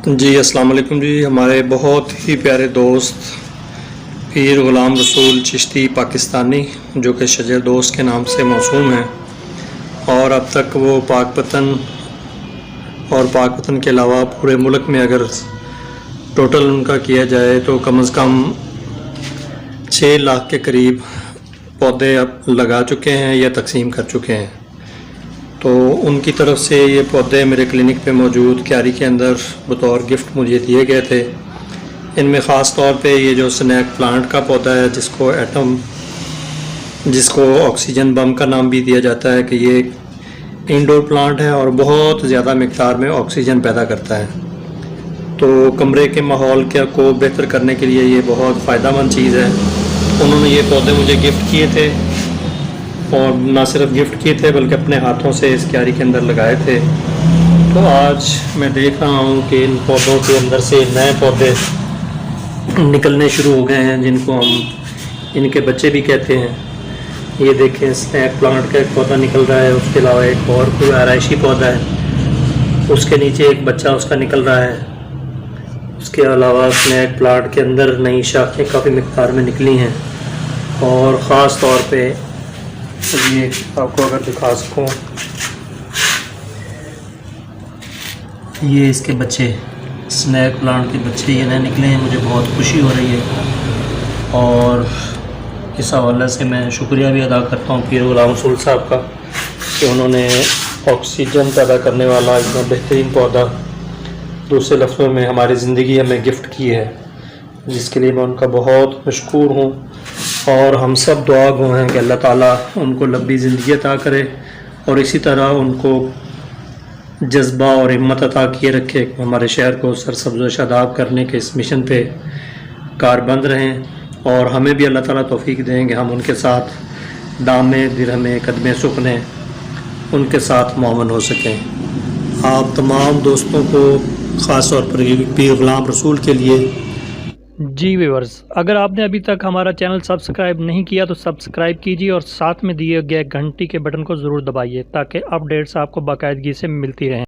जी अस्सलाम वालेकुम जी। हमारे बहुत ही प्यारे दोस्त पीर ग़ुलाम रसूल चिश्ती पाकिस्तानी, जो कि शजर दोस्त के नाम से मौसूम हैं, और अब तक वो पाकपतन और पाकपतन के अलावा पूरे मुल्क में अगर टोटल उनका किया जाए तो कम से कम 6 लाख के करीब पौधे अब लगा चुके हैं या तकसीम कर चुके हैं। तो उनकी तरफ से ये पौधे मेरे क्लिनिक पे मौजूद क्यारी के अंदर बतौर गिफ्ट मुझे दिए गए थे। इनमें ख़ास तौर पे ये जो स्नैक प्लांट का पौधा है, जिसको ऑक्सीजन बम का नाम भी दिया जाता है, कि ये इंडोर प्लांट है और बहुत ज़्यादा मिक़दार में ऑक्सीजन पैदा करता है। तो कमरे के माहौल को बेहतर करने के लिए ये बहुत फ़ायदेमंद चीज़ है। उन्होंने ये पौधे मुझे गिफ्ट किए थे, और ना सिर्फ गिफ्ट किए थे बल्कि अपने हाथों से इस क्यारी के अंदर लगाए थे। तो आज मैं देख रहा हूँ कि इन पौधों के अंदर से नए पौधे निकलने शुरू हो गए हैं, जिनको हम इनके बच्चे भी कहते हैं। ये देखें, स्नैक प्लांट का एक पौधा निकल रहा है, उसके अलावा एक और कोई आराइशी पौधा है, उसके नीचे एक बच्चा उसका निकल रहा है। उसके अलावा स्नैक प्लांट के अंदर नई शाखें काफ़ी मिक़दार में निकली हैं, और ख़ास तौर पे ये आपको अगर दिखा सकूँ, ये इसके बच्चे, स्नैक प्लांट के बच्चे ये नए निकले हैं। मुझे बहुत खुशी हो रही है, और इस हवाले से मैं शुक्रिया भी अदा करता हूँ पीर ग़ुलाम रसूल साहब का, कि उन्होंने ऑक्सीजन पैदा करने वाला इतना बेहतरीन पौधा, दूसरे लफ्ज़ों में हमारी ज़िंदगी हमें गिफ्ट की है, जिसके लिए मैं उनका बहुत मशकूर हूँ। और हम सब दुआ गो हैं कि अल्लाह ताला उनको लंबी ज़िंदगी अता करे, और इसी तरह उनको जज्बा और हिम्मत अता किए रखे कि हमारे शहर को सरसब्ज़ व शादाब करने के इस मिशन पे कारबंद रहें, और हमें भी अल्लाह ताला तौफ़ीक दें कि हम उनके साथ दामे दिरहमे कदमे सुकने उनके साथ मोमन हो सकें। आप तमाम दोस्तों को ख़ास तौर पर पीर ग़ुलाम रसूल के लिए जी व्यूअर्स, अगर आपने अभी तक हमारा चैनल सब्सक्राइब नहीं किया तो सब्सक्राइब कीजिए, और साथ में दिए गए घंटी के बटन को ज़रूर दबाइए, ताकि अपडेट्स आपको बाकायदगी से मिलती रहें।